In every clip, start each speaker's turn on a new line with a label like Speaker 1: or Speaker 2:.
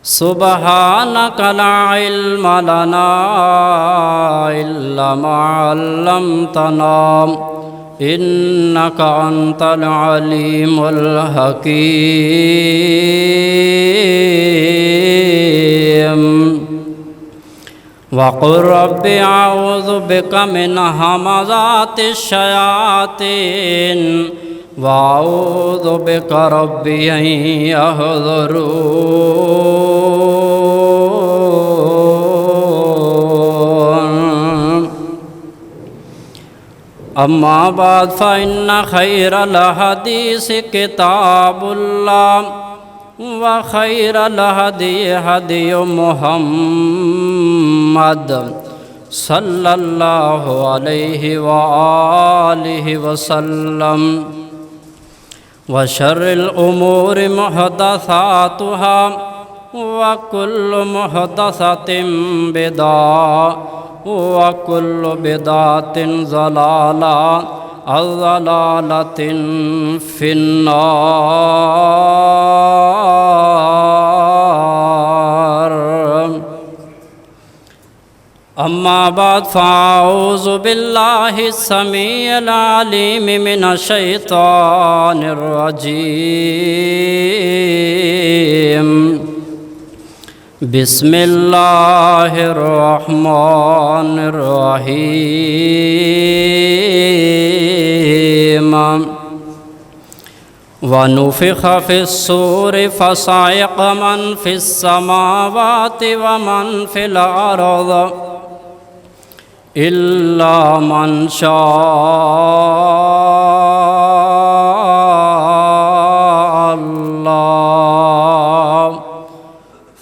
Speaker 1: सुब्हानक ला इल्म लना इल्ला मा अल्लमतना इन्नका अंतल अलीमुल हकीम। वक़ुल रब्बि अऊज़ु बिका मिन हमाज़ातिश शयातीन व अऊज़ु बिका रब्बि अन यहज़ुरून। अम्मा बाद फ़इन्न खैरल हदीस किताबुल्लाह व खैरल हदी हदी मुहम्मद सल्लल्लाहु अलैहि व आलिहि वसल्लम। व शर्रिल उमूरि मुहदसातुहा व कुल्लु मुहदसतिन बिदअह व कुल्लु बिदअतिन ज़लाला अज़्ज़लालतिन फिन्नार। अम्मा बाद फ़अऊज़ु बिल्लाहि समीइल अलीम मिनश शैतानिर रजीम। बिस्मिल्लाहिर रहमानिर रहीम। वनुफ़िख़ फ़िस्सूरि फ़साइक़ मन फ़िस्समावाति व मन फ़िल अर्ज़ इल्ला मन शाअल्लाह।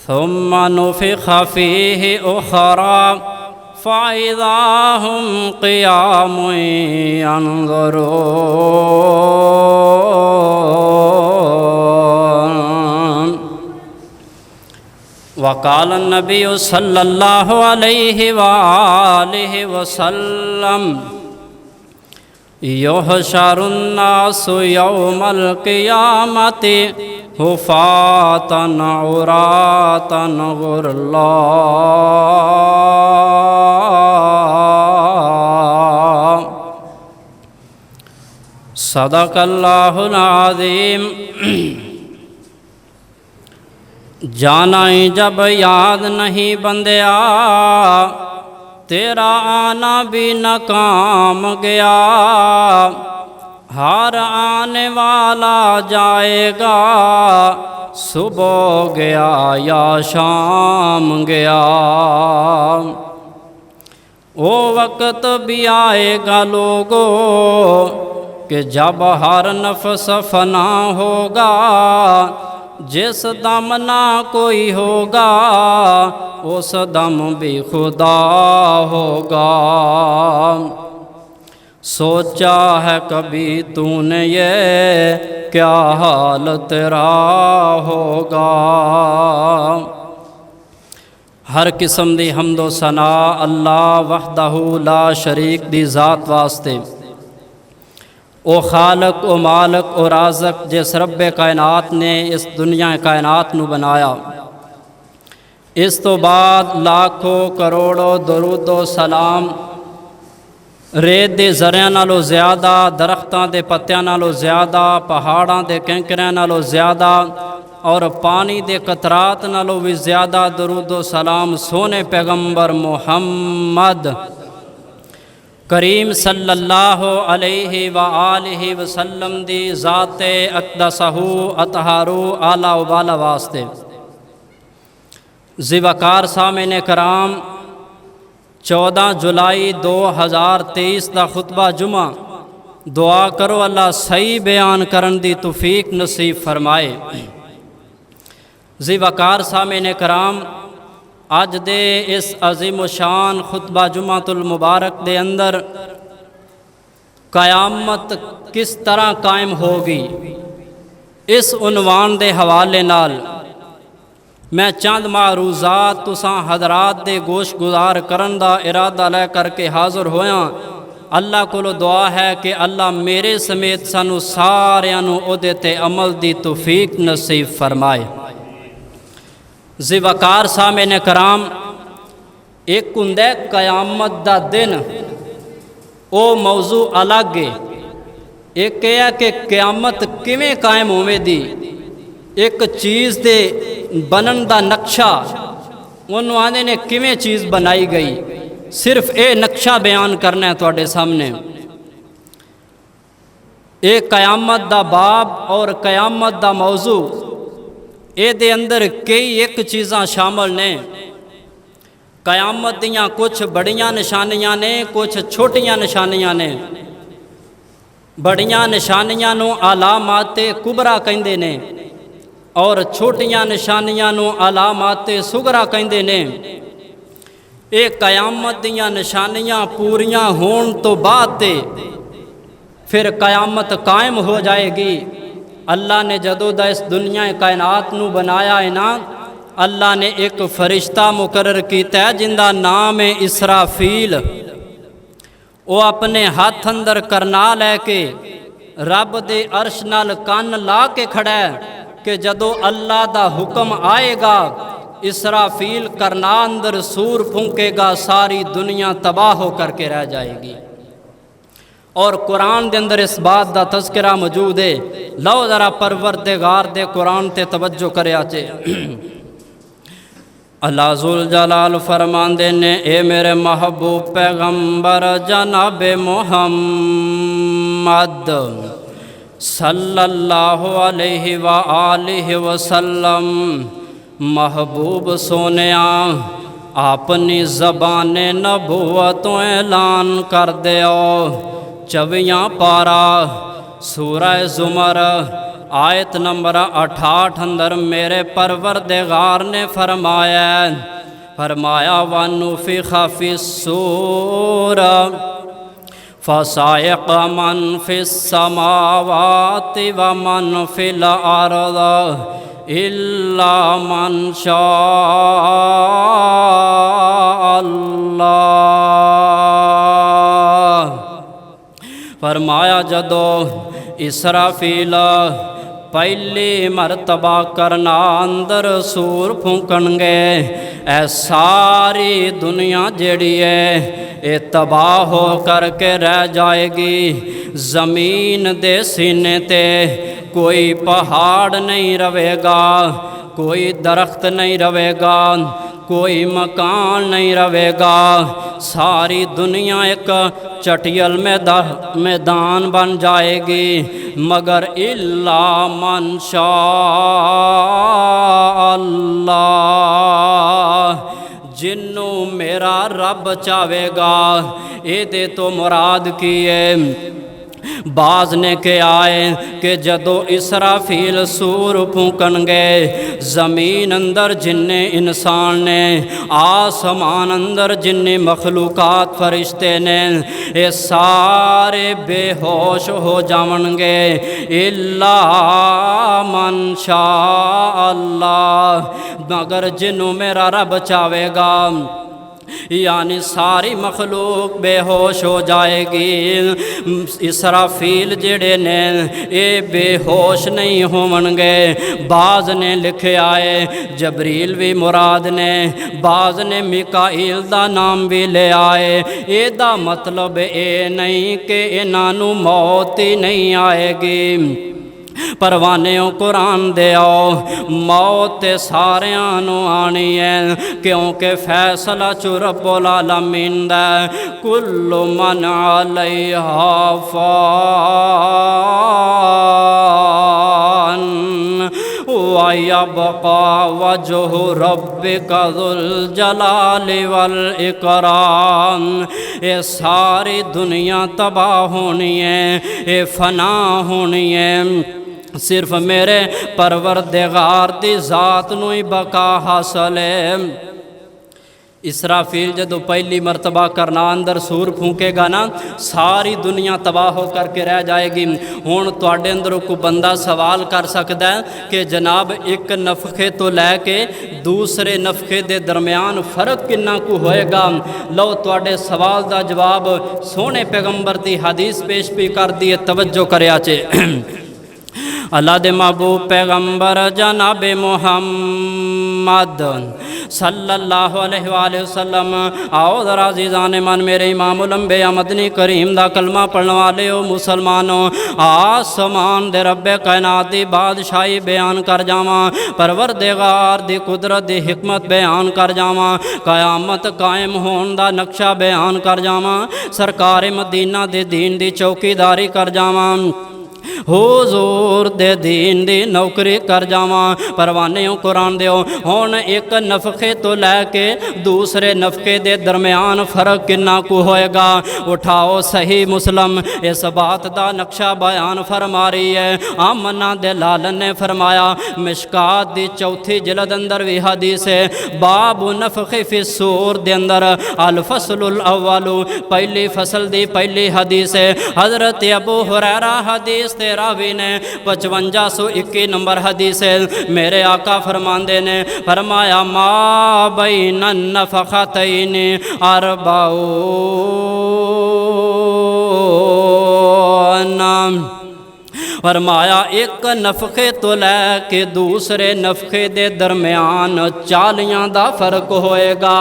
Speaker 1: सुम्मा नुफ़िख़ फ़ीहि उख़रा फ़इज़ा हुम क़ियामुन यंज़ुरून। वक़ाल नबिय्यु सल्लल्लाहु अलैहि व आलिहि वसल्लम युहशरुन नासु यौमल क़ियामति हुफ़ातन उरातन गुरला। सदक़ल्लाहुल अज़ीम। जाना जब याद नहीं बंदिया तेरा आना भी नाकाम गया। हर आने वाला जाएगा सुबह गया या शाम गया। वो वक्त भी आएगा लोगों कि जब हर नफ्स फना होगा। जिस दम ना कोई होगा उस दम भी खुदा होगा। सोचा है कभी तूने ये क्या हाल तेरा होगा। हर किस्म दी हम्दो सना अल्लाह वहदहू ला शरीक दी ज़ात वास्ते। ओ खालक ओ मालक ओ राज़क जिस रब्बे कायनात ने इस दुनिया कायनात नू बनाया। इस तो बाद लाखों करोड़ों दरूदो सलाम रेत दे ज़रियां नालों ज़्यादा, दरख्तां दे पत्तियां नालों ज़्यादा, पहाड़ां दे कैंकरियां नालों ज़्यादा और पानी दे कतरात नालों भी ज़्यादा दरूदो सलाम सोने पैगंबर मुहम्मद करीम सल्लल्लाहु अलैहि व आलिहि वसल्लम दी ज़ाते अक़दसहू अतहारू आला उबाला वास्ते। ज़िवकार सामिन कराम 14 जुलाई 2023 का खुतबा जुमा। दुआ करो अल्लाह सही बयान करन दी तौफीक नसीब फरमाए। ज़िवकार सामिन कराम अज दे इस अज़ीम शान खुतबा जुमातुल मुबारक दे अंदर क़यामत किस तरह कायम होगी इस उन्वान दे हवाले नाल मैं चंद मारूज़ात तुसां हज़रात दे गोश गुजार करन दा इरादा लै करके हाज़र होया। अल्लाह कोलों दुआ है कि अल्लाह मेरे समेत सानू सारियां नू ओहदे ते अमल दी तौफीक नसीब फरमाए। ज़िवकार सामने कराम, एक हुंदा क़यामत दा दिन, वो मौजू अलग है। एक है कि क़यामत किवें कायम होवेगी, एक चीज़ दे बनन दा नक्शा उन्होंने आने ने किवें चीज़ बनाई गई, सिर्फ ये नक्शा बयान करना है तुहाडे सामने। ये क़यामत दा बाब और क़यामत दा मौजू, ये दे अंदर कई एक चीज़ां शामिल ने। क़यामत दियाँ कुछ बड़ियां निशानियां ने, कुछ छोटियां निशानियां ने। बड़ियां निशानियां नूं अलामाते कुबरा कहंदे ने और छोटियां निशानियां नूं अलामाते सुगरा कहंदे ने। ये क़यामत दियाँ निशानियां पूरियां होण तो बाद ते फिर क़यामत कायम हो जाएगी। अल्लाह ने जदों दा इस दुनिया कायनात नूं बनाया है ना, अल्लाह ने एक फरिश्ता मुकर्रर कीता है जिंदा नाम है इसराफील। वो अपने हाथ अंदर करना लैके रब दे अर्श नाल कन ला के खड़ा है कि जदों अल्लाह दा हुक्म आएगा, इसराफील करना अंदर सूर फूंकेगा, सारी दुनिया तबाह हो करके रह जाएगी। और कुरान के अंदर इस बात का तस्करा मौजूद है। लो जरा परवरदिगार दे कुरान ते तवज्जो करया जे। अल्लाह जुल जलाल फरमांदे ने, ए मेरे महबूब पैगंबर जनाब मोहम्मद सल्लल्लाहु अलैहि व आलिहि वसल्लम, महबूब सोनिया अपनी ज़बान नबूवतों ऐलान कर दियो। 24 पारा सूरह ज़ुमर आयत नंबर 68 अंदर मेरे परवरदिगार ने फरमाया वनुफ़िख़ फ़िस्सूर फ़साइक़ मन फ़िस्समावाति व मन फ़िल अर्ज़ इल्ला मन शाअ अल्लाह। फरमाया जदों इसराफील पहली मरतबा करना अंदर सूर फूकणगे, ए सारी दुनिया जड़ी है ये तबाह हो करके रह जाएगी। ज़मीन दे सीने ते कोई पहाड़ नहीं रहेगा, कोई दरख्त नहीं रहेगा, कोई मकान नहीं रहेगा। सारी दुनिया एक चटियल मैदान बन जाएगी, मगर इल्ला मन शाअ अल्लाह, जिन्नू मेरा रब चावेगा। ये तो मुराद की है। बाज ने कहा है कि जदों इसराफील सूर फूकणगे, ज़मीन अंदर जिन्ने इंसान ने, आसमान अंदर जिन्ने मखलूकात फरिश्ते ने, ये सारे बेहोश हो जावणगे इल्ला मन शाअ अल्लाह, मगर जिन्नू मेरा रब चावेगा। यानी सारी मखलूक बेहोश हो जाएगी। इसराफील जेड़े ने ये बेहोश नहीं होवणगे। बाज ने लिखे आए जबरील भी मुराद ने, बाज ने मिकाईल दा नाम भी ले आए। एदा मतलब ये नहीं कि इन्हां नूं मौत ही नहीं आएगी। परवानेओ कुरान दे आओ, मौत सारियां नूं आनी है, क्योंकि फैसला चो रब्बुल आलमीन दा। कुल्लु मन अलैहा फ़ान व यबक़ा वजहु रब्बिका ज़ुल जलालि वल इकराम। ये सारी दुनिया तबाह होनी है, ये फना होनी है, सिर्फ मेरे परवरदिगार दी ज़ात नूं ही बका हासिल है। इसराफील जदों पहली मरतबा करना अंदर सूर फूकेगा ना, सारी दुनिया तबाह हो करके रह जाएगी। हुण तुहाडे अंदरों कोई बंदा सवाल कर सकता है कि जनाब एक नफखे तो लैके दूसरे नफखे दे दरम्यान फ़र्क किन्ना कु होएगा। लो तुहाडे सवाल का जवाब सोहने पैगंबर दी हदीस पेश भी कर दी है, तवज्जो करया जे। अल्लाह दे महबूब पैगंबर जनाब मुहम्मद सल्लल्लाहु अलैहि वसल्लम। आओ ज़रा अज़ीज़ान मन मेरे इमामुल अंबिया मदनी करीम दा कलमा पढ़ने वाले हो मुसलमानों, आसमान दे रब्बे कायनात दी बादशाही बयान कर जावां, परवरदिगार दी कुदरत दी हिकमत बयान कर जावां, क़यामत कायम होने दा नक्शा बयान कर जावां, सरकार मदीना दे दीन दी चौकीदारी कर जावां, हुजूर दे दीन दी नौकरी कर जावां। परवाने कुरान दिओ हुण एक नफखे तो लैके दूसरे नफके दे दरम्यान फ़र्क किन्ना कु होएगा। उठाओ सही मुस्लिम इस बात दा नक्शा बयान फरमा रही है। आमना दे लालन ने फरमाया, मिशकात दी चौथी जिलद अंदर भी हदीस है, बाबु नफखे फी सूर दे अंदर अल फसलुल अव्वलु, पहली फसल दी पहली हदीस है। हज़रत अबू हुरैरा हदीस रावी ने 5521 नंबर हदीस है। मेरे आका फरमांदे ने फरमाया, मा बैन नफ़ख़तैन अर्बऊन, फरमाया एक नफखे तो लैके दूसरे नफखे दे दरम्यान 40 दा फर्क होएगा।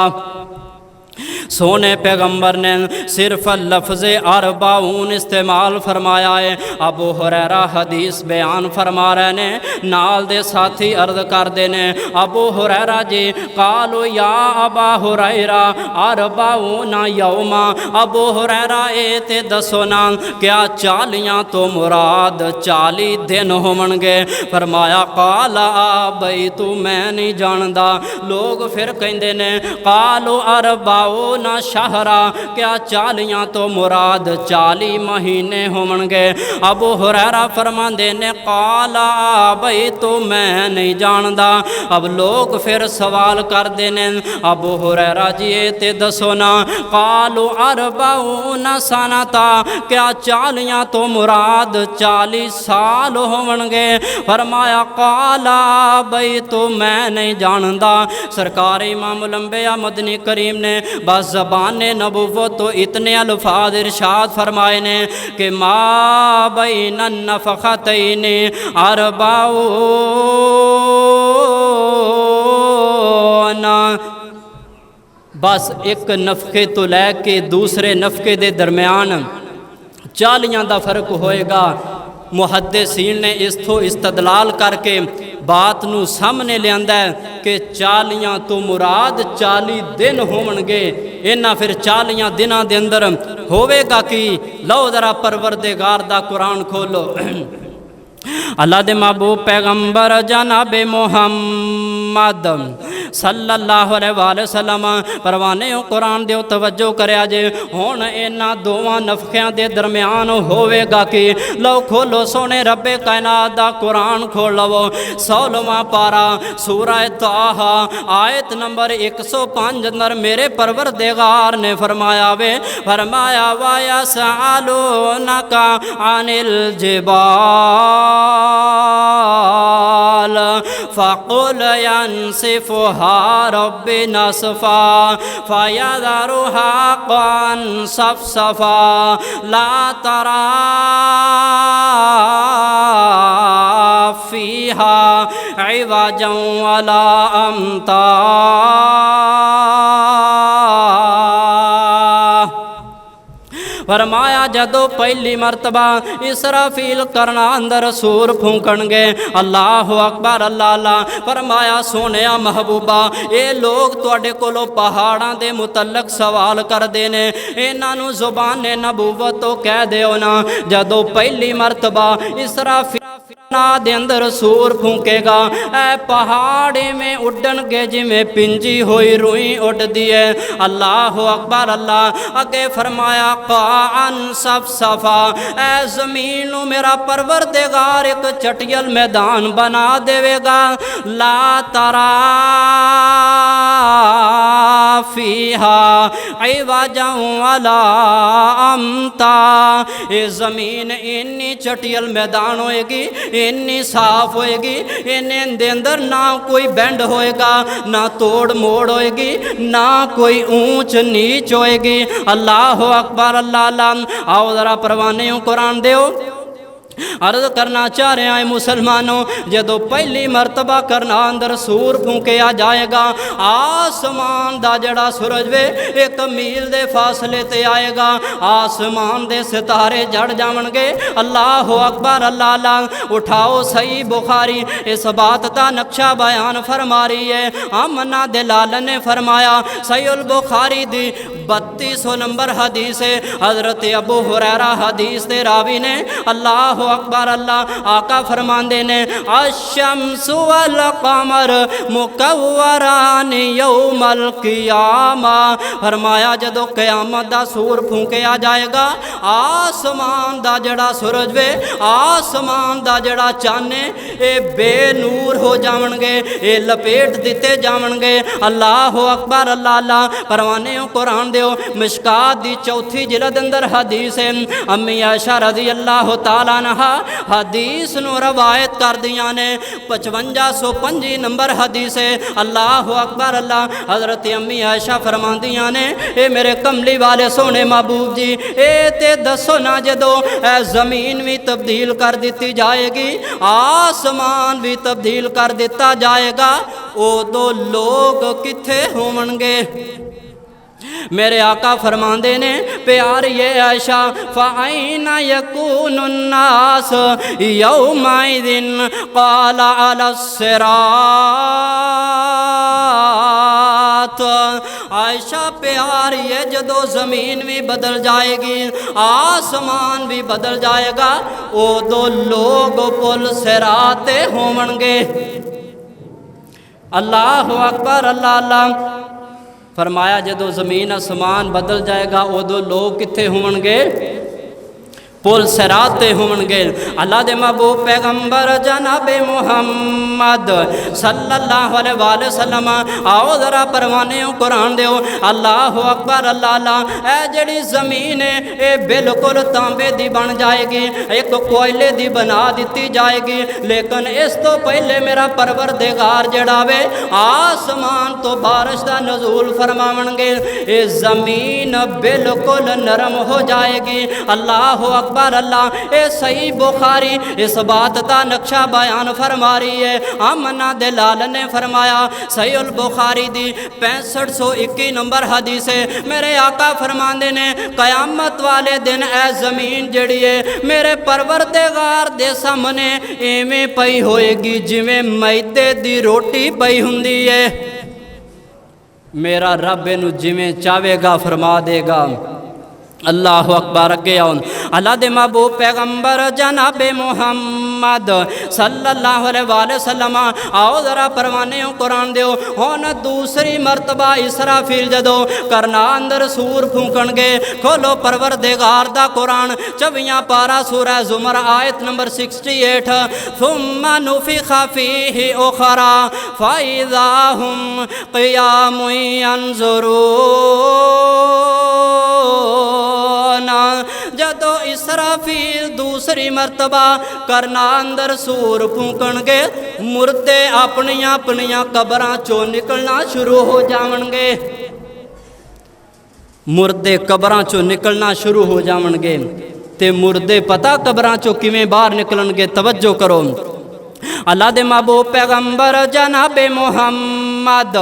Speaker 1: सोने पैगंबर ने सिर्फ लफ्ज़ अरबाऊन इस्तेमाल फरमाया है। अबू हुरैरा हदीस बयान फरमा रहे ने, नाल दे साथी अर्ज करते ने, अबू हुरैरा जी कालो या अबा हुरैरा अरबाऊन यौमा, अबू हुरैरा ए ते दसो ना क्या 40 तो मुराद 40 दिन होवणगे। फरमाया काला बई तू मैं नहीं जानदा। लोग फिर कहते ने कालो अरबाऊन ना शहरा, क्या 40 तो मुराद 40 महीने होवणगे। अबू हुरैरा फरमांदे ने काला बई तो मैं नहीं जानदा। अब लोग फिर सवाल करते ने, अबू हुरैरा जी ते दसो ना कालो अरबाऊन सनता, क्या 40 तो मुराद 40 साल होवणगे। फरमाया काला बई तो मैं नहीं जानदा। सरकार इमामुल अंबिया मदनी करीम ने बस ज़बान नबुव्वत तो इतने अल्फाज इरशाद फरमाए ने कि मा बैन नफ़ख़तैन अर्बऊन, बस एक नफके तो लैके दूसरे नफके दे दरम्यान 40 दा फर्क होएगा। मुहद्दिसीन ने इस्थों इस्तदलाल करके बात नू सामने लियांदा है कि 40 तो मुराद 40 दिन होवणगे। इन्हां फिर 40 दिनां दे अंदर होवेगा कि लो जरा परवरदिगार दा कुरान खोलो। अल्लाह दे महबूब पैगंबर जनाब मुहम्मद सल्लल्लाहु अलैहि वसल्लम परवाने कुरान दे तवज्जो करया जे। हुण इन्हां दोवां नफखियां दे दरम्यान होवेगा कि लो खोलो सोने रब्बे कायनात दा कुरान खोल लवो। 16वां पारा सूरह ताहा आयत नंबर 105 अंदर मेरे परवरदिगार ने फरमाया वे, फरमाया वाया सअलूनका अनिल जिबाल फ़कुल यंसिफ़ुहा रब्बी नस्फ़ा फ़यज़रुहा क़न सफ़सफ़ा ला तरा फ़ीहा इवजन वला अम्ता। फरमाया जदों पहली मरतबा इसराफील करना अंदर सूर फूकणगे, अल्लाह अकबर अल्लाह अल्लाह। फरमाया सोने महबूबा ये लोग तुहाडे कोलों पहाड़ां दे मुतलक सवाल करते हैं, इन्हां नूं ज़ुबाने नबूवत तो कह दिओ ना जदों पहली मरतबा इसराफील दे अंदर सूर फूकेगा ऐ पहाड़े में उड़नगे जिमें पिंजी हुई रुई उड़दी है। अल्लाह अकबर अल्लाह। अगे फरमाया कान सफ़सफ़ा ऐ ज़मीन मेरा परवरदिगार एक चटियल मैदान बना देवेगा। ला तरा फ़ीहा इवजन वला अम्ता। ये ज़मीन इन्नी चटियल मैदान होएगी, इन्नी साफ होएगी, इन्हें अंदर ना कोई बेंड होएगा, ना तोड़ मोड़ होएगी, ना कोई ऊंच नीच होएगी। अल्लाह अकबर अल्लाह अल्लाह। आओ जरा परवाने कुरान दो अर्ज करना चाह रहा है मुसलमानों, जदों पहली मरतबा करना अंदर सूर फूंकिया जाएगा, आसमान दा जड़ा सूरज वे 1 मील दे फासले ते आएगा, आसमान दे सितारे जड़ जावणगे। अल्लाह अकबर, अल्लाह अल्लाह। उठाओ सही बुखारी इस बात का नक्शा बयान फरमा रही है। आमना दलाल ने फरमाया, सहीहुल बुखारी दी 3200 नंबर हदीस है। हजरत अबू हुरैरा हदीस दे रावी ने, अल्लाह अकबर अल्लाह, आका फरमांदे ने, अशम्सु वल कमर मुकव्वरान यौमल क़ियामा। फरमाया जदों क़यामत दा सूर फूंकिया जाएगा, आसमान दा जड़ा सूरज वे, आसमान दा जड़ा चाने, ये बेनूर हो जावणगे, ये लपेट दिते जावणगे। अल्लाह अकबर अल्लाह अल्लाह। परवाने कुरान दिओ मिशकात दी 4थी जिलद अंदर हदीस है। अम्मी आयशा रज़ी अल्लाह तआला अन्हा हदीस नूं रवायत कर दियां ने। 5525 नंबर हदीस है। अल्लाह अकबर अल्लाह। हजरत अम्मी आयशा फरमांदियां ने, ए मेरे कमली वाले सोने महबूब जी, ए ते दसो ना जदों ज़मीन भी तब्दील कर दी जाएगी, आसमान भी तब्दील कर दिता जाएगा, उदों लोग किथे होवणगे? मेरे आका फरमांदे ने, प्यार ये आयशा, फ़अैना यकूनुन्नास यौमइज़िन क़ाल अलस्सिरात। आयशा प्यार ये जदों ज़मीन भी बदल जाएगी, आसमान भी बदल जाएगा, उदों लोग पुल सिरात ते होवणगे। अल्लाह अकबर अल्लाह अल्लाह। फरमाया जदों ज़मीन आसमान बदल जाएगा, उदों लोग कित्थे होवणगे? पुल सिरात ते होवणगे। अल्लाह दे महबूब पैगंबर जनाबे मुहम्मद सल्लल्लाहु अलैहि वसल्लम, आओ ज़रा परवाने कुरान दिओ। अल्लाह अकबर अल्लाह अल्लाह। ए जड़ी ज़मीन है, ये बिल्कुल तांबे दी बन जाएगी, एक कोयले दी बना दी जाएगी, लेकिन इस तो पहले मेरा परवरदिगार जड़ा वे आसमान तो बारिश का नज़ूल फरमावणगे, ये ज़मीन बिल्कुल नरम हो जाएगी। अल्लाह अकबर अल्लाह। ए सही बुखारी इस बात का नक्शा बयान फरमा रही है। आमना दलाल ने फरमाया, सहीहुल बुखारी दी 6521 नंबर हदीस है। मेरे आका फरमांदे ने, कयामत वाले दिन ए ज़मीन जड़ी है मेरे परवरदिगार दे सामने इवें पई होएगी जिवें मैदे दी रोटी पई हुंदी है। मेरा रब इनू जिवें चाहेगा फरमा देगा। अल्लाह अकबर। अगे आओ, अल्लाह दे महबूब पैगंबर जनाबे मुहम्मद सल्लल्लाहु अलैहि वसल्लम, आओ ज़रा परवाने कुरान दिओ। हुण दूसरी मरतबा इसराफील जदों करना अंदर सूर फूकणगे, खोलो परवरदिगार दा कुरान 24वां पारा सूरह ज़ुमर आयत नंबर 68। सुम्मा नुफ़िख़ फ़ीहि उख़रा फ़इज़ा हुम क़ियामुन यंज़ुरून। जदों इसराफील दूसरी मरतबा करना अंदर सूर फूकणगे, मुर्दे अपनियां अपनियां कबरां चों निकलना शुरू हो जावणगे। मुर्दे कबरां चों निकलना शुरू हो जावणगे। ते मुर्दे पता कबरां चों किवें बाहर निकलणगे? तवज्जो करो। अल्लाह दे महबूब पैगंबर जनाबे मुहम्मद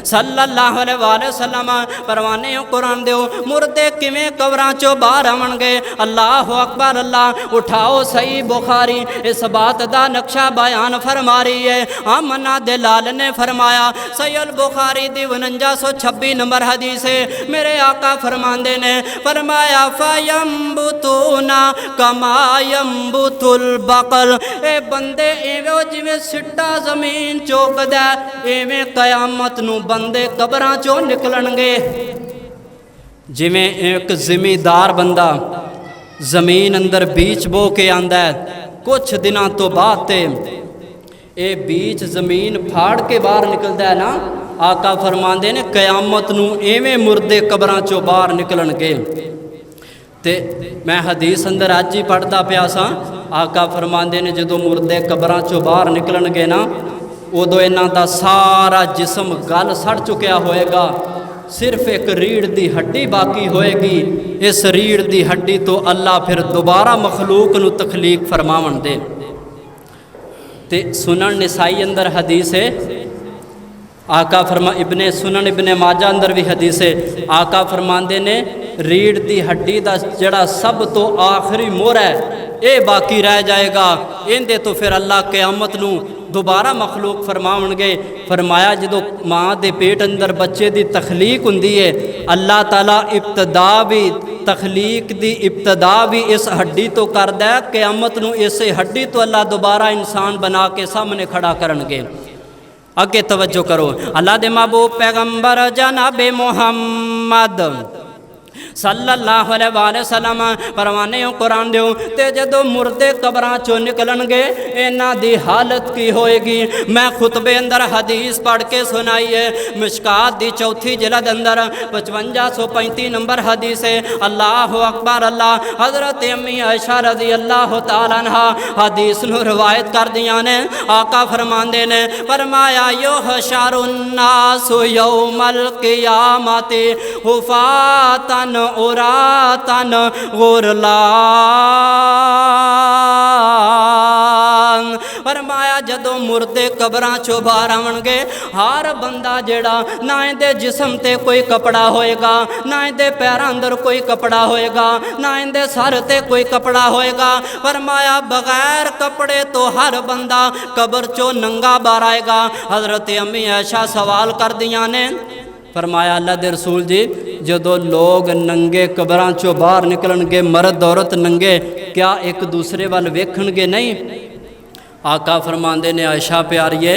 Speaker 1: सल्लल्लाहु अलैहि वसल्लम, परवाने कुरान दिओ। मुर्दे किवें कबरां चों बाहर आवणगे? अल्लाह अकबर अल्लाह। उठाओ सही बुखारी इस बात का नक्शा बयान फरमा रही है। आमना दलाल ने फरमाया, सहीहुल बुखारी दी 4926 नंबर हदीस है। मेरे आका फरमांदे ने, फरमाया फयंबुतूना कमा यंबुतुल बकल। ए बंदे एवें जिवें सिट्टा जमीन चोकदा, एवें कयामत नूं बंदे कबरां चों निकलणगे। जिवें एक जिमीदार बंदा जमीन अंदर बीज बो के आंदा है, कुछ दिनों तो बाद ते ये बीज जमीन फाड़ के बाहर निकलता है ना, आका फरमांदे ने कयामत नूं एवें मुर्दे कबरां चों बाहर निकलणगे। ते मैं हदीस अंदर अज ही पढ़ता पिया सा, आका फरमांदे ने जदों मुर्दे कबरां चों बाहर निकलणगे ना, उदों इन्हां दा सारा जिस्म गल सड़ चुकिया होएगा, सिर्फ एक रीढ़ की हड्डी बाकी होएगी। इस रीढ़ की हड्डी तो अल्लाह फिर दोबारा मखलूक नू तखलीक फरमावन दे। ते सुनन निसाई अंदर हदीस है, आका फरमा इबने सुनन इबने माजा अंदर भी हदीस है, आका फरमांदे ने रीढ़ की हड्डी का जड़ा सब तो आखिरी मोहर है ये बाकी रह जाएगा। इहदे तो फिर अल्लाह क़यामत नू दोबारा मखलूक फरमावणगे। फरमाया जो माँ के पेट अंदर बच्चे की तखलीक हुंदी है, अल्लाह ताला इब्तदा भी तखलीक की इब्तदा भी इस हड्डी तो करदा है। क़यामत नू इस हड्डी तो अल्लाह दोबारा इंसान बना के सामने खड़ा करनगे। अगे तवज्जो करो, अल्लाह दे महबूब पैगंबर जनाबे मुहम्मद सल्लल्लाहु अलैहि वसल्लम परवाने कुरान दो ते जदों मुर्दे कबरां चों निकलणगे इन्हां दी हालत की होएगी। मैं खुतबे अंदर हदीस पढ़ के सुनाई है, मिशकात दी चौथी जिलद अंदर 5535 नंबर हदीस है। अल्लाह अकबर अल्लाह। हज़रत अम्मी आयशा रज़ी अल्लाह तआला अन्हा हदीस नूं रवायत कर दियां ने। आका फरमांदे ने फरमाया युहशरुन नासु यौमल क़ियामति हुफातन उरातन गुरलान। फरमाया जदों मुर्दे कबरां चों बाहर आवणगे, हर बंदा जेड़ा ना इहदे जिस्म ते कोई कपड़ा होएगा, ना इहदे पैरां अंदर कोई कपड़ा होएगा, ना इहदे सर ते कोई कपड़ा होएगा। फरमाया बगैर कपड़े तो हर बंदा कबर चों नंगा बाहर आएगा। हज़रत अम्मी आयशा सवाल कर दियां ने, फरमाया अल्लाह दे रसूल जी जदों लोग नंगे कबरां चों बाहर निकलणगे, मर्द औरत नंगे, क्या एक दूसरे वाल वेखणगे नहीं? आका फरमांदे ने आयशा प्यारीए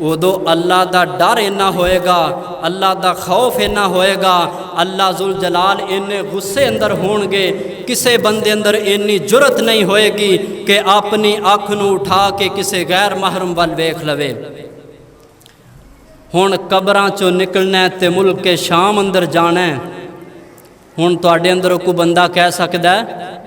Speaker 1: उदों अल्लाह दा डर इन्ना होएगा, अल्लाह दा खौफ इन्ना होएगा, अल्लाह जुल जलाल इन्ने गुस्से अंदर होणगे, किसे बंदे अंदर इन्नी जुरत नहीं होएगी कि अपनी अख नूं उठा के किसे गैर महरम वाल वेख लवे। हुण कबरां चों निकलना है ते मुल्क के शाम अंदर जाना है। हुण तुहाडे अंदर कोई बंदा कह सकदा है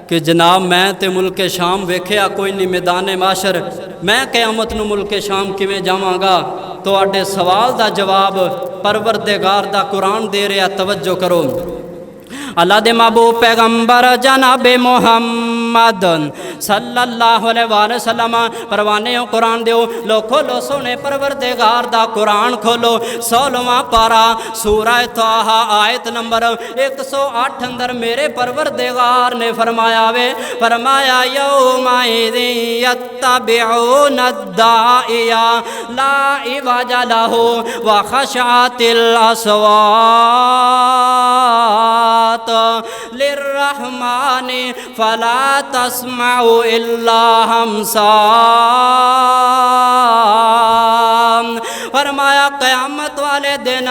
Speaker 1: कि जनाब मैं तो मुल्क के शाम वेख्या कोई नहीं, मैदान माशर मैं क़यामत नूं मुल्क के शाम किवें जावांगा? तुहाडे सवाल दा जवाब परवरदिगार दा कुरान दे रहा। तवज्जो करो, अल्लाह दे महबूब पैगंबर जनाबे मुहम्मद सल्लल्लाहु अलैहि वसल्लम परवाने कुरान दो लो खोलो सोने परवरदिगार दा कुरान खोलो। 16वां पारा सूरह ताहा आयत नंबर 108 अंदर मेरे परवरदिगार ने फरमाया वे, फरमाया यौमा इज़िन यत्तबिऊन दाइया ला इवाजा लहू व खशातिल अस्वात लिर्रहमानी फला तस्माउ इल्ला हमसा। फरमाया क़यामत वाले दिन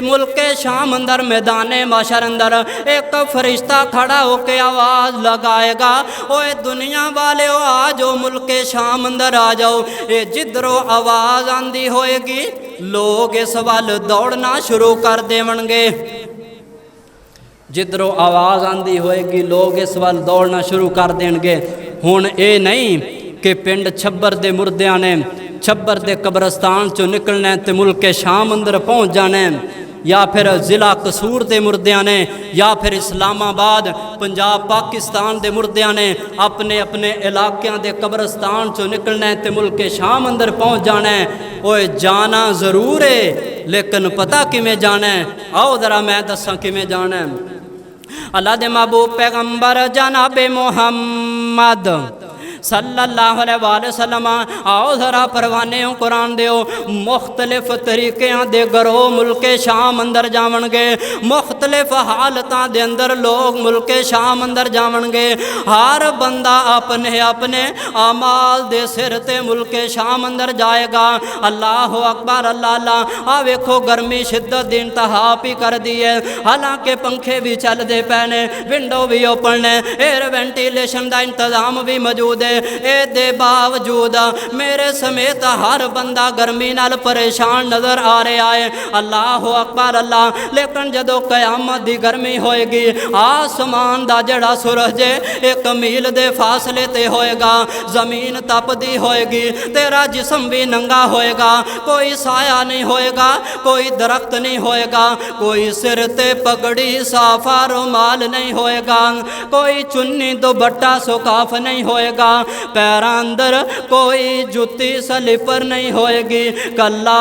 Speaker 1: मुल्क शाम अंदर मैदान माशर अंदर एक फरिश्ता खड़ा होकर आवाज़ लगाएगा, ओए दुनिया वाले आ जाओ मुल्क शाम अंदर आ जाओ। ये जिधरों आवाज़ आंदी होएगी लोग इस वाल दौड़ना शुरू कर देवणगे। जिधरों आवाज़ आंदी होएगी लोग इस वाल दौड़ना शुरू कर देंगे। हुण ये नहीं कि पिंड छब्बर दे मुर्दियां ने छब्बर दे कब्रस्तान चो निकलना ते मुल्क शाम अंदर पहुँच जाना, या फिर ज़िला कसूर दे मुर्दियां ने, या फिर इस्लामाबाद पंजाब पाकिस्तान दे मुर्दियां ने अपने अपने इलाकों के कब्रस्तान चो निकलना ते मुल्क शाम अंदर पहुँच जाना है। ओए जाना ज़रूर है लेकिन पता किमें जाना है? आओ ज़रा मैं दसा किमें जाना है। अल्लाह दे महबूब पैगंबर जनाबे मुहम्मद सल्लल्लाहु अलैहि वसल्लम आओ ज़रा परवाने कुरान दो मुख्तलिफ तरीक़िਆਂ दे घरों मुल्क शाम अंदर जावणगे, मुख्तलिफ हालतां दे अंदर लोग मुल्क शाम अंदर जावणगे। हर बंदा अपने अपने अमाल दे सिर ते मुल्क शाम अंदर जाएगा। अल्लाह अकबर अल्लाह अल्लाह। आ वेखो गर्मी शिद्दत दी इंतहा भी कर दी है, हालांकि पंखे भी चलते पे ने, विंडो भी ओपन ने, एयर वेंटिलेशन का इंतजाम भी मौजूद है। ए दे बावजूद मेरे समेत हर बंदा गर्मी नाल परेशान नज़र आ रहा है। अल्लाह अकबर अल्लाह। लेकिन जदों क़यामत दी गर्मी होएगी आसमान दा जड़ा सूरज एक मील दे फासले ते होएगा, ज़मीन तपदी होएगी, तेरा जिस्म भी नंगा होएगा, कोई साया नहीं होएगा, कोई दरख्त नहीं होएगा, कोई सिर ते पगड़ी साफा रुमाल नहीं होएगा, कोई चुन्नी दुपट्टा सुकाफ नहीं होएगा, पैरां अंदर कोई जुत्ती स्लीपर नहीं होएगी। कल्ला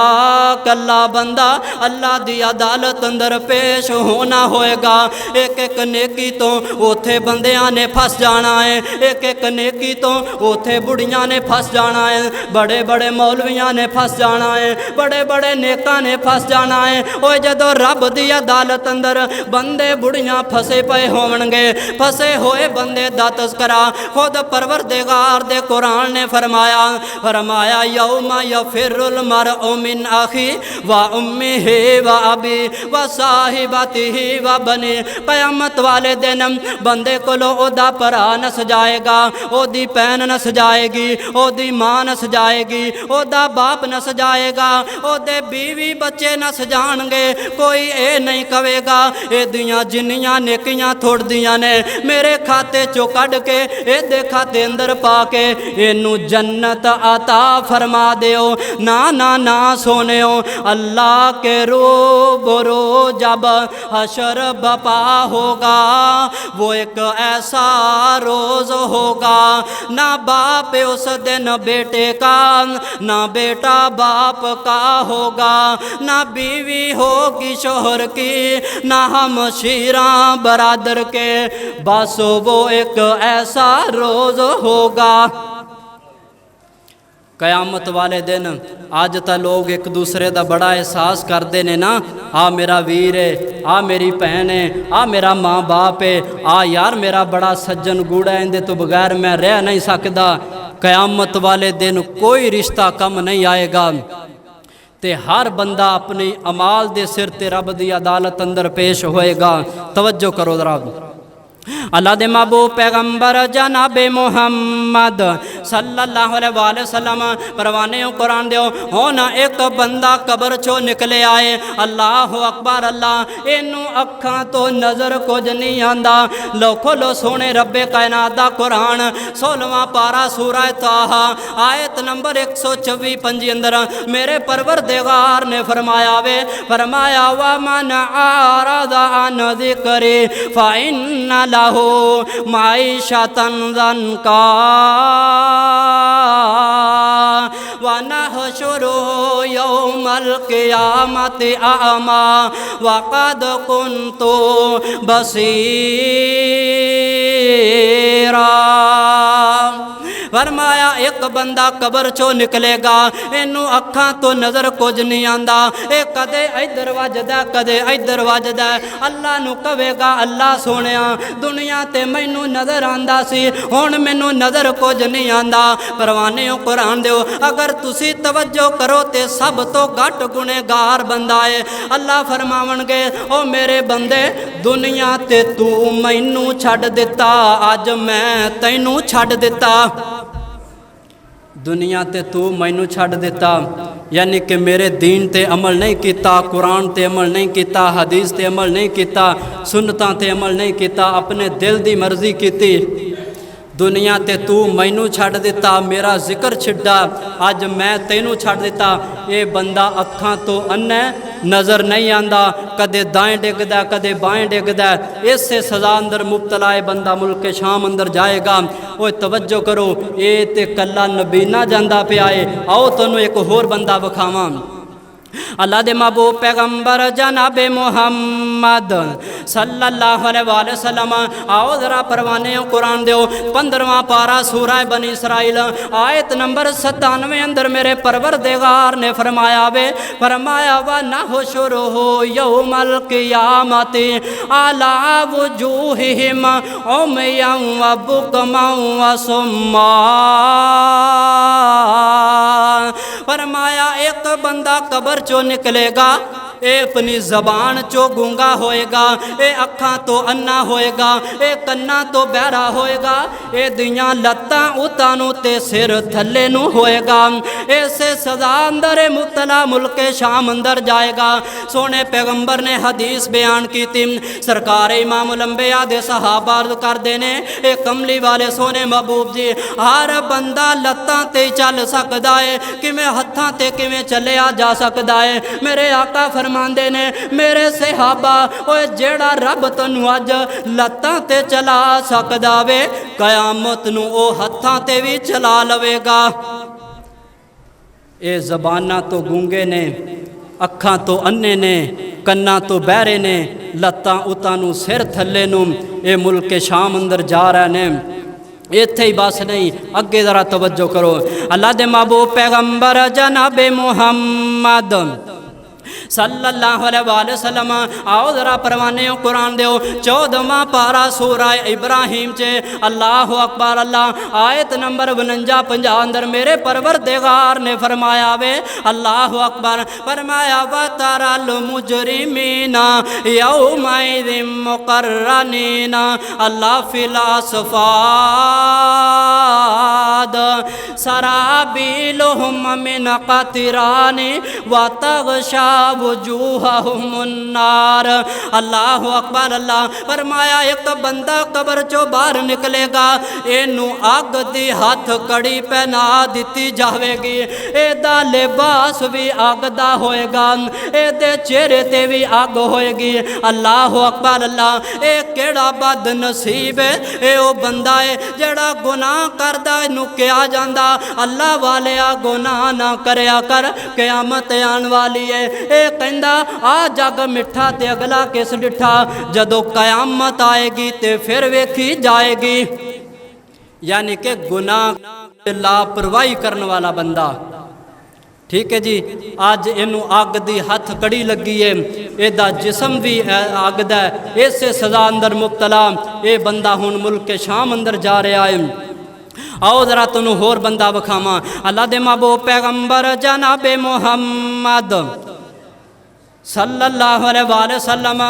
Speaker 1: कल्ला बंदा अल्लाह दी अदालत अंदर पेश होना होएगा। एक एक नेकी तो उथे बंदियां ने फस जाना है, एक एक नेकी तो उथे बुढ़ियां ने फस जाना है, बड़े बड़े मौलवियां ने फस जाना है, बड़े बड़े नेता ने फस जाना है। ओ जदों रब दी अदालत अंदर बंदे बुढ़ियां फसे पे होवणगे, फसे होए बंदे दा तज़किरा खुद परवरदिगार दे कुरान ने फरमाया फरमाया यौमा यफिरुल मरउ मिन अखी व उम्मिही व अबी व साहिबतिही व बनी। क़यामत वाले दिन बंदे कोलों ओदा भरा नस जाएगा, ओदी भैन नस जाएगी, ओदी मां नस जाएगी, ओदा बाप नस जाएगा, ओदे बीवी बच्चे नस जाणगे। कोई ए नहीं कवेगा एदियां जिन्नियां नेकियां थोड़दियां ने मेरे खाते चो कढ़ के एदे खाते अंदर पा के इनू जन्नत अता फरमा दिओ। ना ना ना सोनियो, अल्लाह के रूबरू जब हशर बपा होगा वो एक ऐसा रोज़ होगा, ना बाप उस दिन बेटे का, ना बेटा बाप का होगा, ना बीवी होगी शोहर की, ना हमशीरा बरादर के, बस वो एक ऐसा रोज़ होगा। क़यामत वाले दिन अज तो लोग एक दूसरे का बड़ा एहसास करते ने ना, आ मेरा वीर है, आ मेरी भैन है, आ मेरा माँ बाप है, आ यार मेरा बड़ा सज्जन गूढ़ा है, इनके तो बगैर मैं रह नहीं सकता। क़यामत वाले दिन कोई रिश्ता कम नहीं आएगा ते हर बंदा अपनी अमाल दे सिर ते रब दी अदालत अंदर पेश होएगा। तवज्जो करो रब अल्लाह दे महबूब पैगंबर जनाबे मुहम्मद सल्लल्लाहु अलैहि वसल्लम परवाने कुरान दियो हो ना एक बंदा कबर चो निकले आए। अल्लाह अकबर अल्लाह इनू अखा तो नज़र कुछ नहीं आंदा। लो खोलो सोने रब्बे कायनात दा कुरान 16वां पारा सूरा ताहा आयत नंबर 124 अंदर मेरे परवरदिगार ने फरमाया वे फरमाया वा मन आरदा अन ज़िक्री फ़इन्ना लहू माइशतन ज़न्का व नहशुरु यौमल क़ियामति अमा व क़द कुन्तु बसीरा। फरमाया एक बंदा कबर चो निकलेगा इनू अखा तो नज़र कुछ नहीं आंदा, ये कदे इधर वजदा कदे इधर वजदा। अल्लाह नू कवेगा अल्लाह सोनिया दुनिया ते मैनू नज़र आंदा सी हुण मैनू नज़र कुछ नहीं आंदा। परवाने कुरान दिओ अगर तुसी तवज्जो करो ते सब तो घट गुनेगार बंदा है। अल्लाह फरमावणगे ओ मेरे बंदे दुनिया ते तू मैनू छड्ड दिता, अज मैं तैनू छड्ड दिता। दुनिया ते तू मैनू छड्ड दिता यानी कि मेरे दीन ते अमल नहीं किया, कुरान ते अमल नहीं किया, हदीस ते अमल नहीं किया, सुन्नतां ते अमल नहीं किया, अपने दिल की मर्जी की। दुनिया ते तू मैनू छड्ड दिता, मेरा जिक्र छिड्डा, अज मैं तैनू छड्ड दिता। ये बंदा अखां तो अन्ना नज़र नहीं आंदा, कदे दाएं डिगदा कदे बाएं डिगदा। इसे सज़ा अंदर मुबतला है बंदा मुल्क शाम अंदर जाएगा। वो तवज्जो करो ये ते कला नबीना जांदा पिया है। आओ तुहानू एक होर बंदा विखावां। अल्लाह दे महबूब पैगंबर जनाबे मुहम्मद सल्लल्लाहु अलैहि वसल्लम आओ ज़रा परवाने कुरान दिओ 15वां पारा सूरा बनी इसराइल आयत नंबर 97 अंदर मेरे परवरदिगार ने फरमाया वे फरमाया व नहशुरुहु यौमल क़ियामति अला वुजूहिहिम उमयन व बुकमन व सुम्मा। फरमाया एक बंदा कबर चो निकलेगा ये अपनी जबान चो गूंगा होएगा, ये अखा तो अन्ना होएगा, ये कन्ना तो बहरा होएगा, ये दियां लत्तां उतां ते सिर थल्ले नू होएगा। ऐसे सजा अंदर मुबतला मुल्के शाम अंदर जाएगा। सोने पैगंबर ने हदीस बयान की थी, सरकार इमाम लंबिया दे सहाबा अर्ज करदे ने, ये कमली वाले सोने महबूब जी हर बंदा लत्तां ते चल सकदा है, किवें हत्थां ते किवें चलिया जा सकदा है। मेरे आका फरमांदे ने मेरे सहाबा ओए जेड़ा रब तैनूं अज लत्तां ते चला सकदा वे कयामत नूं ओ हत्थां ते भी चला लवेगा। ये जबानां तो गूंगे ने, अखां तो अन्ने ने, कन्ना तो बहरे ने, लत्तां उतां नूं सिर थल्ले नूं ये मुल्क शाम अंदर जा रहे ने। इत्थे ही बस नहीं, अगे जरा तवज्जो करो। अल्लाह दे महबूब पैगंबर जनाबे मुहम्मद सल्लल्लाहु अलैहि वसल्लम आओ जरा परवाने कुरान दो 14वां पारा सूरा इब्राहिम चे अल्लाह अकबर अल्लाह आयत नंबर 49-50 अंदर मेरे परवरदिगार ने फरमाया वे अल्लाह अकबर फरमाया व तरल मुजरिमीना यौमइज़िन मुक़र्रनीना अल्लाह फिल अस्फ़ाद सराबीलुहुम मिन क़तरानि व तग़शा वजूहहुमुन्नार। अल्लाह अकबर अल्लाह फरमाया एक बंदा कब्र चो बाहर निकलेगा, इनू अग दी हथ कड़ी पहना दी जाएगी, एदा लिबास भी अग दा होएगा, एदे चेहरे ते भी अग होएगी। अल्लाह अकबर अल्लाह ए केड़ा बद नसीब है ए ओ बंदा है जेड़ा गुनाह करदा इनू कहा जांदा अल्लाह वाले आ गुनाह ना करया कर क़यामत आन वाली है। ए कहंदा आ जग मिठा ते अगला किस डिठा, जदों कयामत आएगी ते फिर वेखी जाएगी। यानी कि गुनाह लापरवाही करने वाला बंदा, ठीक है जी, अज इनू अग दी हथ कड़ी लगी है, एदा जिसम भी अग दा, इसे सजा अंदर मुबतला ये बंदा हुण मुल्क के शाम अंदर जा रहा है। आओ जरा तुनू होर बंदा विखावां। अल्लाह दे महबूब पैगंबर जनाबे मुहम्मद सल्लल्लाहु अलैहि वसल्लम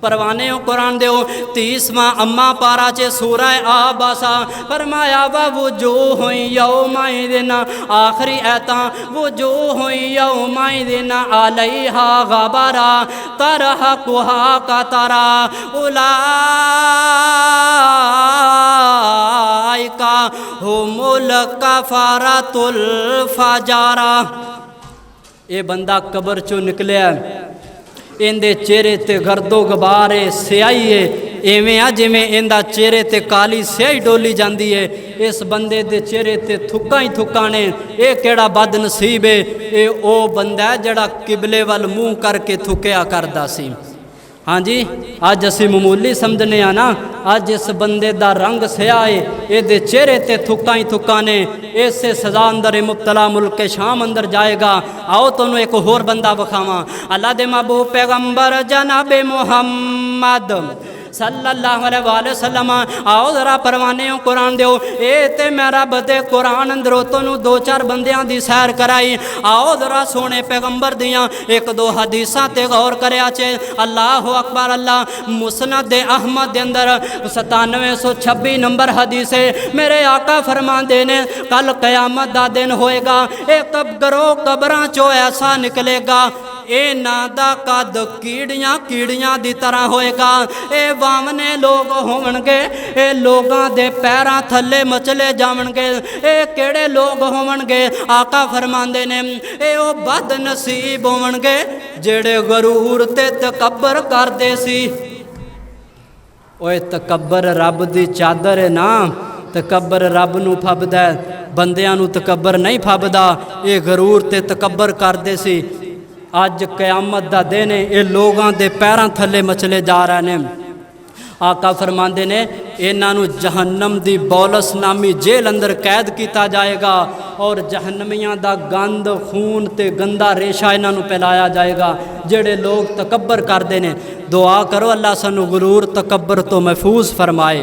Speaker 1: परवाने कुरान दो 30वां अम्मा पारा चे सूरा आबासा फरमाया वजूह यौमइज़िन आखिरी ऐता वजूह यौमइज़िन अलैहा गबरा तरहकुहा कतरा उलाइका हुमुल कफरतुल फजारा। ये बंदा कब्र चो निकलिया, इंदे चेहरे ते गर्दो गबार है, स्याही है, इवें आ जिवें इंदा चेहरे ते काली स्याही डोली जाती है। इस बंदे दे चेहरे ते थुक्का ही थुक्का ने। ये केड़ा बद नसीब है, ये ओ बंदा है जड़ा किबले वाल मूँह करके थुक्या करदा सी। हाँ जी, अज असी मामूली समझने आ ना, अज इस बंदे दा रंग स्याह है, ये चेहरे ते थुक्का ही थुक्का ने, इसे सजा अंदर मुबतला मुल्क के शाम अंदर जाएगा। आओ तुहानू एक होर बंदा विखावां। अल्लाह दे महबूब पैगंबर जनाबे मुहम्मद सल्लल्लाहु अलैहि वसल्लम आओ जरा परवाने कुरान दो। ये ते मैं रब दे कुरान अंदरों तुहानू 2-4 बंदियां दी सैर कराई। आओ जरा सोने पैगंबर दियां 1-2 हदीसां ते गौर करया चे। अल्लाह अकबर अल्लाह मुस्नद अहमद दे अंदर 9726 नंबर हदीस है। मेरे आका फरमांदे ने कल कयामत दा दिन होएगा, एक कब्रां चो ऐसा निकलेगा इन्हां दा कद कीड़ियां कीड़ियां दी तरह होएगा। ये वामने लोग होवणगे, ये लोगां दे पैरां थल्ले मचले जावणगे। ये केड़े लोग होवणगे? आका फरमांदे ने ये ओ बद नसीब होवणगे जेड़े गरूर ते तकब्बर करदे सी। ओए तकब्बर रब दी चादर है ना, तकब्बर रब नू फबदा, बंदियां नू तकब्बर नहीं फबदा। ये गरूर ते तकब्बर करदे सी। अज कयामत दा दिन है, ये लोगों के पैरों थले मचले जा रहे हैं। आका फरमांदे ने इन्हां नू जहन्नम दी बौलस नामी जेल अंदर कैद किया जाएगा और जहन्नमियां दा गंद खून ते गंदा रेशा इन्हां नू पिलाया जाएगा जेड़े लोग तकब्बर करते हैं। दुआ करो अल्लाह सानू गुरूर तकब्बर तो महफूज फरमाए।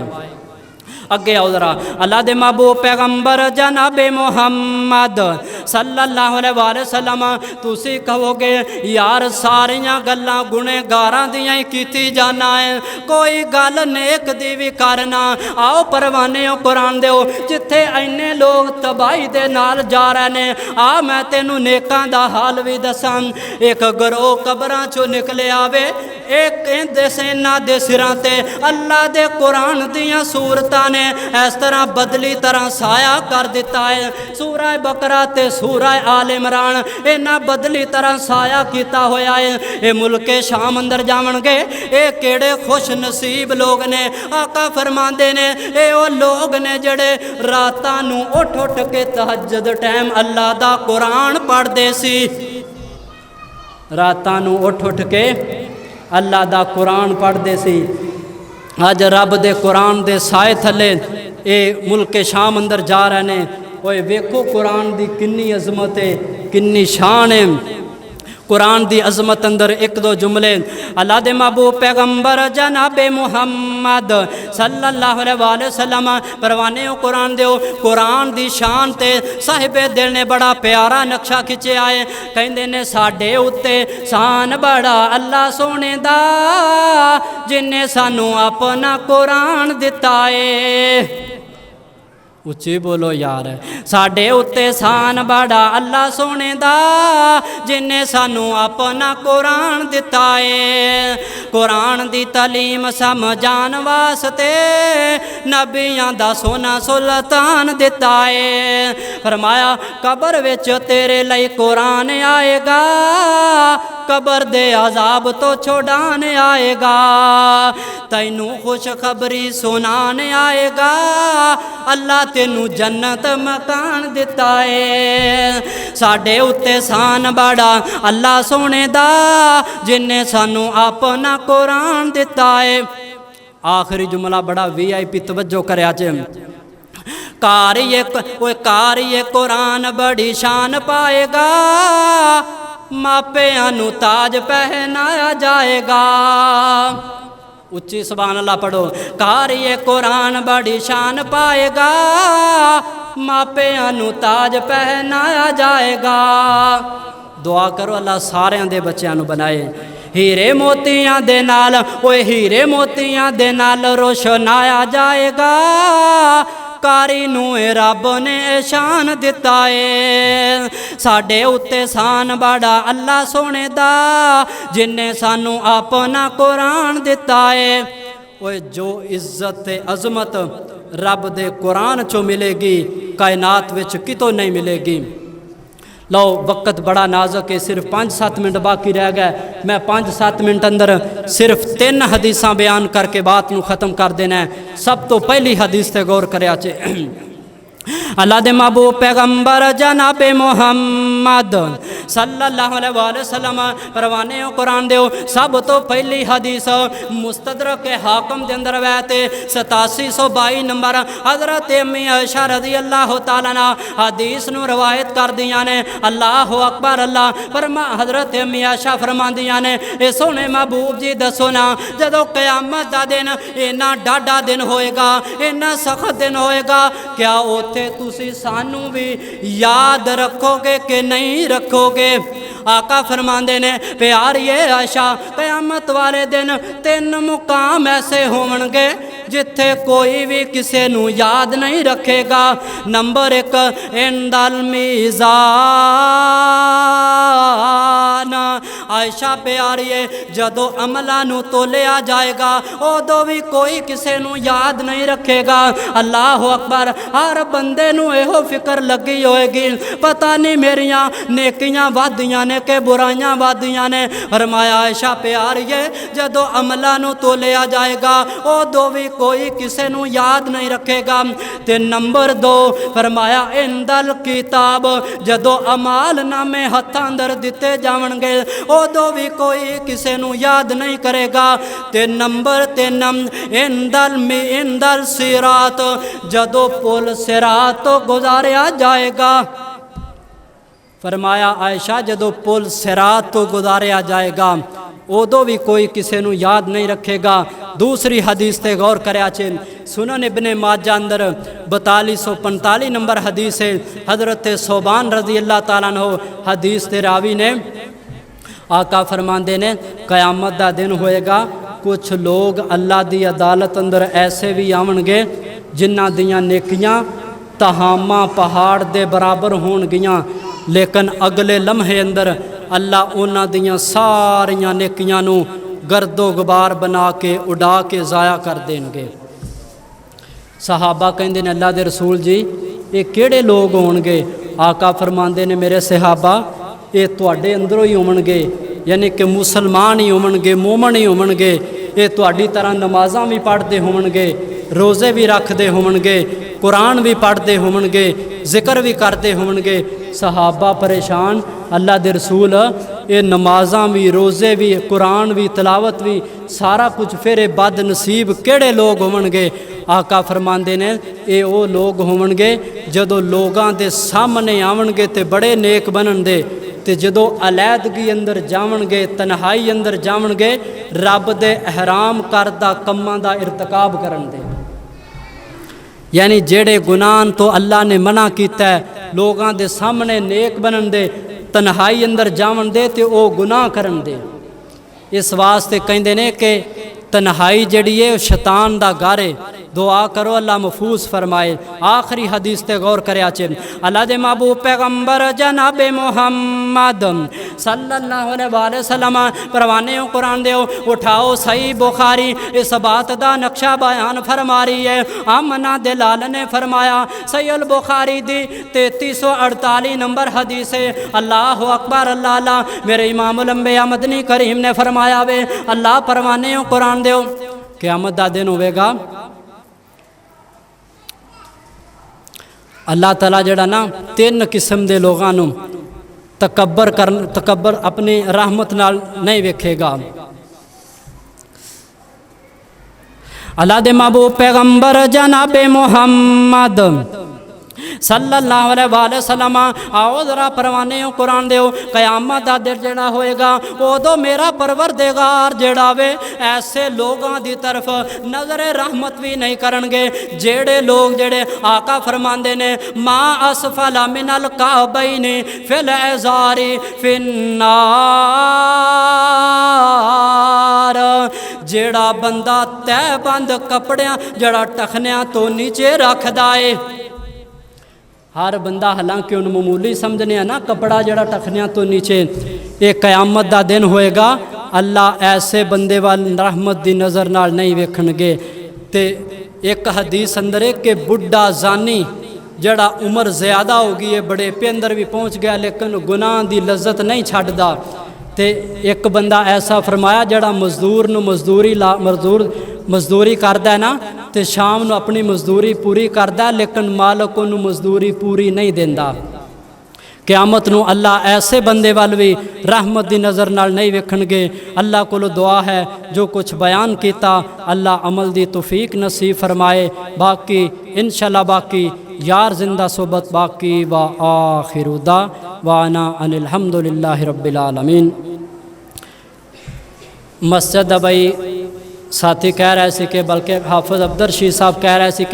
Speaker 1: अगे आओ जरा। अल्लाह दे महबूब पैगंबर जनाबे मुहम्मद सल्लल्लाहु अलैहि वसल्लम तुसी कहोगे यार सारियां गल्लां गुनेगारां दियां ही कीती जाना है, कोई गल नेक दी भी करना। आओ परवाने कुरान दो जिथे इन्ने लोग तबाही दे नाल जा रहे ने, आ मैं तेनू नेकां दा हाल भी दसां। एक गरोह कबरां चों निकले आवे, एक इन्हां दे सिरां ते अल्लाह दे कुरान दियां सूरतां ने इस तरह बदली तरह साया कर दिता है। सूरह बकरा ते सूरह आल इमरान इन्हां बदली तरह साया किया होया है। ये मुल्के शाम अंदर जावणगे, ये केड़े खुश नसीब लोग ने। आका फरमांदे ने ये वो लोग ने जड़े रातां नूं उठ उठ के तहज्जुद टाइम अल्लाह दा कुरान पढ़दे सी। रातां नूं उठ उठ के अल्लाह दा कुरान पढ़दे सी। अज रब दे कुरान दे साए थले ये मुल्के शाम अंदर जा रहे ने। ओए वेखो कुरान दी किन्नी अजमत है, किन्नी शान है। कुरान दी अजमत अंदर एक दो जुमले अल्लाह दे महबूब पैगंबर जनाबे मुहम्मद सल्लल्लाहु अलैहि वसल्लम परवाने कुरान दो कुरान दी शान ते साहिबे दिल ने बड़ा प्यारा नक्शा खिंचिया है। कहंदे ने साडे उत्ते शान बड़ा अल्लाह सोने दा जिन्ने सानू अपना कुरान दिता है। उच्ची बोलो यार। साडे उत्ते शान बड़ा अल्लाह सोने दा जिन्ने सानू अपना कुरान दिता है। कुरान दी तालीम समझान वास्ते नबियां दा सोना सुल्तान दिता है। फरमाया कबर विच तेरे लई कुरान आएगा, कबर दे अजाब तो छुड़ान आएगा, तैनू खुशखबरी सुनान आएगा, अल्लाह तेनू जन्नत मकान दिता है। साडे उत्ते शान बड़ा अल्लाह सोने दा जिन्ने सानू अपना कुरान दिता है। आखिरी जुमला बड़ा VIP तवज्जो करया जे। कार ये कुरान बड़ी शान पाएगा, मापियां नू ताज पहनाया जाएगा। उच्ची सुभान अल्लाह पढ़ो। कार ये कुरान बड़ी शान पाएगा, मापियां नू ताज पहनाया जाएगा। दुआ करो अल्लाह सारियां दे बच्चों नू बनाए हीरे मोतियां दे नाल, ओए हीरे मोतियां दे नाल रोशनाया जाएगा। कारी नू रब ने शान दिता है। साडे उत्ते शान बड़ा अल्लाह सोने दा जिन्ने सानू अपना कुरान दिता है। ओए जो इज्जत अजमत रब दे कुरान चो मिलेगी कायनात विच कितों नहीं मिलेगी। लो वक्त बड़ा नाजुक है, सिर्फ 5-7 मिनट बाकी रह गए। मैं 5-7 मिनट अंदर सिर्फ 3 हदीसां बयान करके बात नू ख़त्म कर देना है। सब तो पहली हदीस ते गौर करया चे। अल्लाह दे महबूब पैगंबर जनाबे मुहम्मद सल्लल्लाहु अलैहि वसल्लम परवाने कुरान दो सब तो पहली हदीस मुस्तदरक के हाकम के अंदर वैते 8722 नंबर हज़रत अम्मी आयशा रज़ी अल्लाह तआला अन्हा हदीस नू रवायत कर दियां ने। अल्लाह अकबर। अल्लाह फरमा हज़रत अम्मी आयशा फरमांदियां ने ए सोने महबूब जी दसो ना जदों क़यामत दा दिन इन्ना डाडा दिन होएगा, इन्ना सख्त दिन होएगा, क्या उत्थे तुसी सानू भी याद रखोगे कि नहीं रखोगे? आका फरमांदे ने प्यारिए आयशा क़यामत वाले दिन 3 मुकाम ऐसे होंगे जिथे कोई भी किसी नू याद नहीं रखेगा। नंबर 1 इंदल मीज़ान। आयशा प्यारिए जदों अमलां नू तोलिया जाएगा उदों भी कोई किसी नू याद नहीं रखेगा। अल्लाह अकबर। हर बंदे नू इहो फिक्र लगी होएगी पता नहीं मेरियां नेकियां वादियां ने के बुराइयां वादियां ने। फरमाया आयशा प्यारिए जदों अमलां नू तोलिया जाएगा उदों भी कोई किसी नू याद नहीं रखेगा। ते नंबर 2 फरमाया इंदल किताब जदों अमाल नामे हत्थां अंदर दिते जावणगे उदों भी कोई किसी नू याद नहीं करेगा। ते नंबर 3 इंदल सिरात जदों पुल सिरात तो गुजारिया जाएगा। फरमाया आयशा जदों पुल सिरात तो गुजारिया जाएगा उदों भी कोई किसी नू याद नहीं रखेगा। दूसरी हदीस ते गौर करया चे सुनन इब्ने माजा अंदर 4245 नंबर हदीस है। हज़रत सोबान रज़ी अल्लाह ताला अन्हु हदीस ते रावी ने आका फरमांदे ने क़यामत दा दिन होएगा, कुछ लोग अल्लाह दी अदालत अंदर ऐसे भी आवणगे जिन्हां दियां नेकियां तहामा पहाड़ दे बराबर होणगियां, लेकिन अगले लम्हे अंदर अल्लाह उन्हां दियां सारियां नेकियां नूं गर्दो गुबार बना के उड़ा के ज़ाया कर देंगे। सहाबा कहंदे ने अल्लाह दे रसूल जी ये किहड़े लोग होणगे? आका फरमांदे ने मेरे सहाबा ये तुहाडे अंदरों ही होवणगे, यानी कि मुसलमान ही होवणगे, मोमन ही होवणगे। ये तुहाडी तरह नमाज़ां भी पढ़ते होवणगे, रोज़े भी रखते होवणगे, कुरान भी पढ़ते होवणगे, जिक्र भी करते होवणगे। सहाबा परेशान, अल्लाह दे रसूल ये नमाज़ां भी, रोज़े भी, कुरान भी, तिलावत भी सारा कुछ, फिर ये बद नसीब किहड़े लोग होवणगे? आका फरमांदे ने ये वो लोग होवणगे जदों लोगां दे सामने आवणगे ते बड़े नेक बनणगे, ते जदों अलैदगी अंदर जावणगे, तन्हाई अंदर जावणगे, रब दे हराम करदा कम्मां दा इरतिकाब करनगे। यानी जेड़े गुनाह तो अल्लाह ने मना कीता है, लोगां दे सामने नेक बनन दे, तन्हाई अंदर जावन दे ते ओ गुनाह करन दे। इस वास्ते कहंदे ने कि तन्हाई जड़ी है शैतान दा घर है। दुआ करो अल्लाह महफूज फरमाए। आखिरी हदीस ते गौर करया चे अल्लाह दे महबूब पैगंबर जनाब मोहम्मद सल्लल्लाहु अलैहि वसल्लम परवाने कुरान दे उठाओ सही बुखारी इस बात दा नक्शा बयान फरमा रही है। आमना दे लाल ने फरमाया सही अल बुखारी दी 3348 नंबर हदीस है। अल्लाह अकबर अल्लाह मेरे इमाम उल अंबिया मदनी करीम ने फरमाया वे अल्लाह परवाने कुरान दे क़यामत दा दिन होवेगा, अल्लाह ताला जड़ा ना 3 किस्म के लोगों नूं तकब्बर अपनी रहमत नाल नहीं वेखेगा। अल्लाह दे महबूब पैगंबर जनाबे मोहम्मद सल्लल्लाहु अलैहि वसल्लम आओ जरा परवाने कुरान दे क़यामत दा दिन जेड़ा होएगा उदों मेरा परवरदिगार जेड़ा वे ऐसे लोगों की तरफ नजर रहमत भी नहीं करनगे जेड़े लोग जेड़े आका फरमांदे ने मा असफला मिनल काबैनी फिल इज़ारी फिन्नार। जेड़ा बंदा तहबंद कपड़ियां जड़ा टखनियां तो नीचे रखदा है, हर बंदा हालांकि उन मामूली समझने ना कपड़ा जड़ा टखनियां तो नीचे, ये क़यामत दा दिन होएगा अल्लाह ऐसे बंदे वाल रहमत दी नज़र नाल नहीं वेखणगे। ते एक हदीस अंदर है कि बुढ़ा जानी जड़ा उम्र ज़्यादा हो गई है, बड़े पे अंदर भी पहुँच गया लेकिन गुनाह दी लज्जत नहीं छड्डदा। ते एक बंदा ऐसा फरमाया जड़ा मजदूर नूं मजदूरी करदा है ना, ते शाम नूं अपनी मजदूरी पूरी करदा लेकिन मालक उन्होंने मजदूरी पूरी नहीं देंदा। क़यामत नूं अल्लाह ऐसे बंदे वाल भी रहमत दी नज़र नाल नहीं वेखणगे। अल्लाह कोलों दुआ है जो कुछ बयान किया अल्लाह अमल दी तौफीक नसीब फरमाए। बाकी इंशाअल्लाह बाकी यार जिंदा सोबत बाकी व आखिरु दावाना अनिल हम्दुलिल्लाहि रब्बिल आलमीन। मस्जिद भाई साथी कह रहे थे कि बल्कि हाफिज़ अब्दुल रशीद साहब कह रहे थे कि